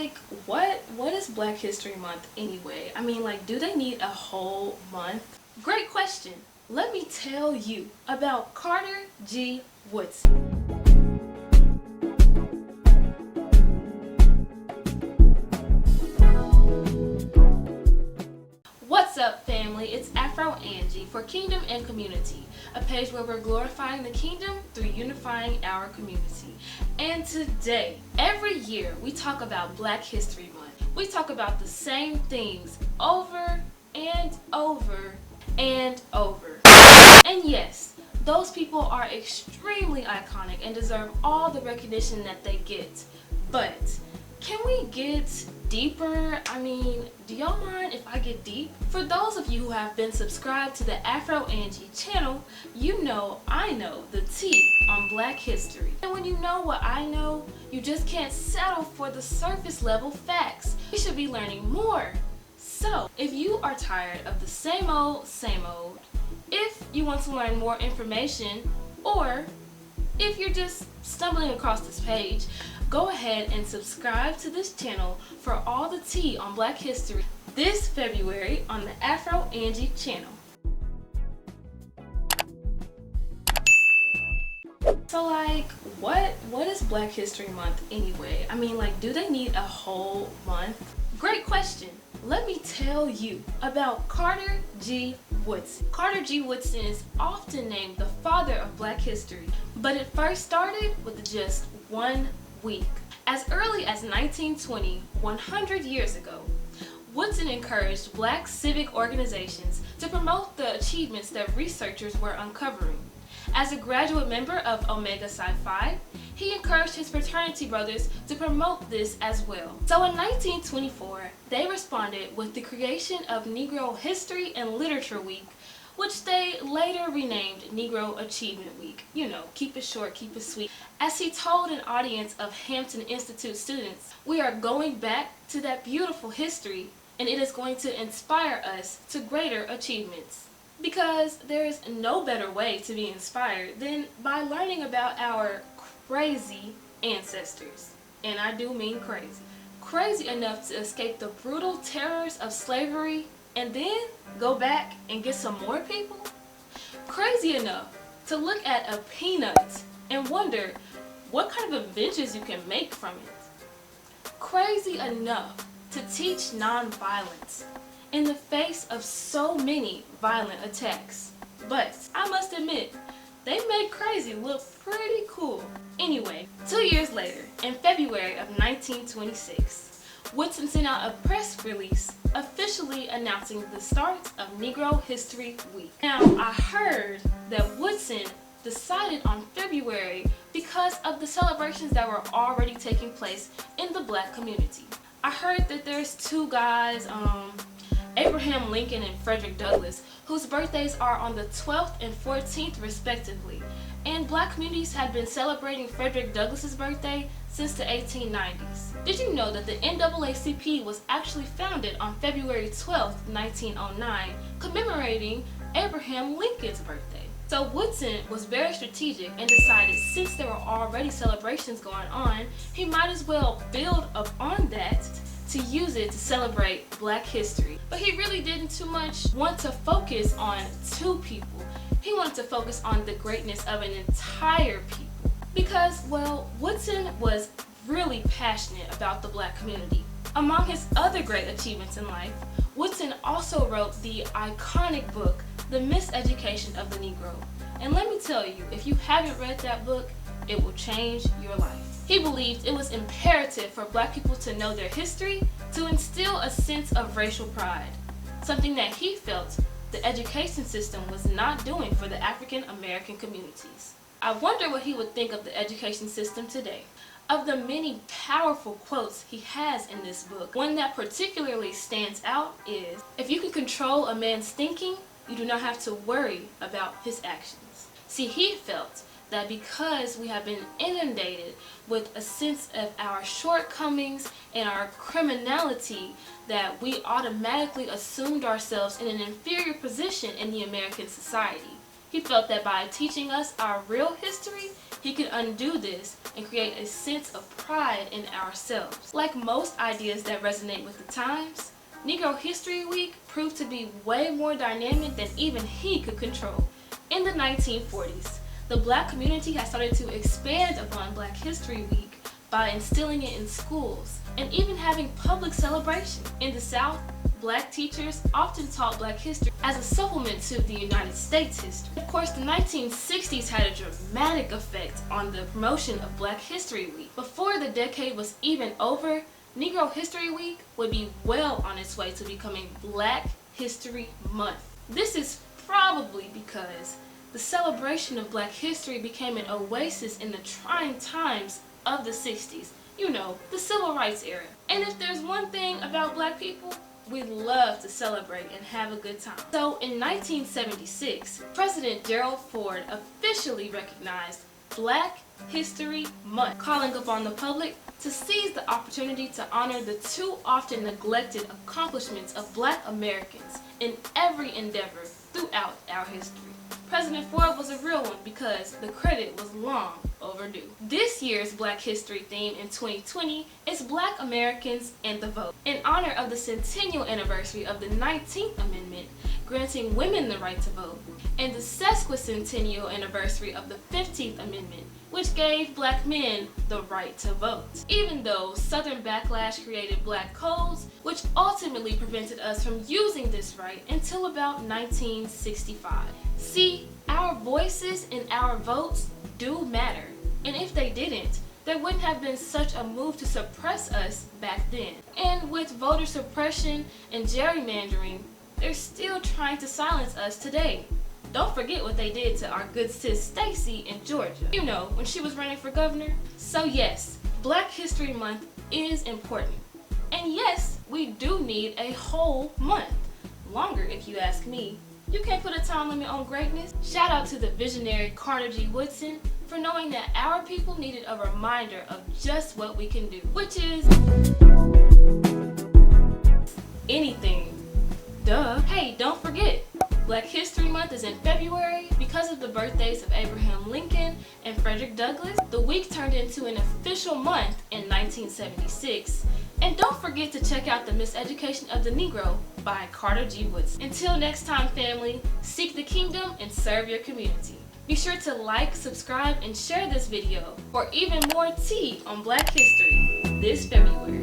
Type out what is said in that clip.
like, what is Black History Month anyway? I mean, like, do they need a whole month? Great question. Let me tell you about Carter G. Woodson. What's up, family? It's Afro Angie for Kingdom and Community, a page where we're glorifying the kingdom through unifying our community. And today, every year, we talk about Black History Month. We talk about the same things over and over and over. And yes, those people are extremely iconic and deserve all the recognition that they get. But can we get deeper? I mean, do y'all mind if I get deep? For those of you who have been subscribed to the Afro Angie channel, you know I know the tea on Black history. And when you know what I know, you just can't settle for the surface level facts. We should be learning more. So, if you are tired of the same old, if you want to learn more information, or if you're just stumbling across this page, go ahead and subscribe to this channel for all the tea on Black history this February on the Afro Angie channel. So like, what is Black History Month anyway? I mean, like, do they need a whole month? Great question. Let me tell you about Carter G. Woodson. Carter G. Woodson is often named the father of Black history, but it first started with just 1 week. As early as 1920, 100 years ago, Woodson encouraged Black civic organizations to promote the achievements that researchers were uncovering. As a graduate member of Omega Psi Phi, he encouraged his fraternity brothers to promote this as well. So in 1924, they responded with the creation of Negro History and Literature Week, which they later renamed Negro Achievement Week. You know, keep it short, keep it sweet. As he told an audience of Hampton Institute students, we are going back to that beautiful history, and it is going to inspire us to greater achievements. Because there is no better way to be inspired than by learning about our crazy ancestors. And I do mean crazy. Crazy enough to escape the brutal terrors of slavery and then go back and get some more people? Crazy enough to look at a peanut and wonder what kind of inventions you can make from it? Crazy enough to teach nonviolence in the face of so many violent attacks. But I must admit, they made crazy look pretty cool. Anyway, 2 years later, in February of 1926, Woodson sent out a press release officially announcing the start of Negro History Week. Now, I heard that Woodson decided on February because of the celebrations that were already taking place in the Black community. I heard that there's two guys, Abraham Lincoln and Frederick Douglass, whose birthdays are on the 12th and 14th respectively, and Black communities had been celebrating Frederick Douglass's birthday since the 1890s. Did you know that the NAACP was actually founded on February 12th, 1909, commemorating Abraham Lincoln's birthday? So Woodson was very strategic and decided since there were already celebrations going on, he might as well build upon that to use it to celebrate Black history. But he really didn't too much want to focus on two people. He wanted to focus on the greatness of an entire people. Because, well, Woodson was really passionate about the Black community. Among his other great achievements in life, Woodson also wrote the iconic book, The Miseducation of the Negro. And let me tell you, if you haven't read that book, it will change your life. He believed it was imperative for Black people to know their history to instill a sense of racial pride, something that he felt the education system was not doing for the African American communities. I wonder what he would think of the education system today. Of the many powerful quotes he has in this book, one that particularly stands out is, "If you can control a man's thinking, you do not have to worry about his actions." See, he felt that because we have been inundated with a sense of our shortcomings and our criminality, that we automatically assumed ourselves in an inferior position in the American society. He felt that by teaching us our real history, he could undo this and create a sense of pride in ourselves. Like most ideas that resonate with the times, Negro History Week proved to be way more dynamic than even he could control. In the 1940s, the Black community had started to expand upon Black History Week by instilling it in schools and even having public celebration. In the South, Black teachers often taught Black history as a supplement to the United States history. Of course, the 1960s had a dramatic effect on the promotion of Black History Week. Before the decade was even over, Negro History Week would be well on its way to becoming Black History Month. This is probably because the celebration of Black history became an oasis in the trying times of the 60s. You know, the civil rights era. And if there's one thing about Black people, we love to celebrate and have a good time. So in 1976, President Gerald Ford officially recognized Black History Month, calling upon the public to seize the opportunity to honor the too often neglected accomplishments of Black Americans in every endeavor throughout our history. President Ford was a real one because the credit was long overdue. This year's Black History theme in 2020 is Black Americans and the Vote, in honor of the centennial anniversary of the 19th Amendment, granting women the right to vote, and the sesquicentennial anniversary of the 15th Amendment, which gave Black men the right to vote. Even though Southern backlash created Black codes, which ultimately prevented us from using this right until about 1965. See, our voices and our votes do matter, and if they didn't, there wouldn't have been such a move to suppress us back then. And with voter suppression and gerrymandering, they're still trying to silence us today. Don't forget what they did to our good sis Stacy in Georgia. You know, when she was running for governor. So yes, Black History Month is important. And yes, we do need a whole month. Longer if you ask me. You can't put a time limit on greatness. Shout out to the visionary Carter G Woodson for knowing that our people needed a reminder of just what we can do, which is anything. Duh. Hey, don't forget, Black History Month is in February. Because of the birthdays of Abraham Lincoln and Frederick Douglass, the week turned into an official month in 1976. And don't forget to check out The Miseducation of the Negro by Carter G Woodson. Until next time, family, seek the kingdom and serve your community. Be sure to like, subscribe, and share this video for even more tea on Black history this February.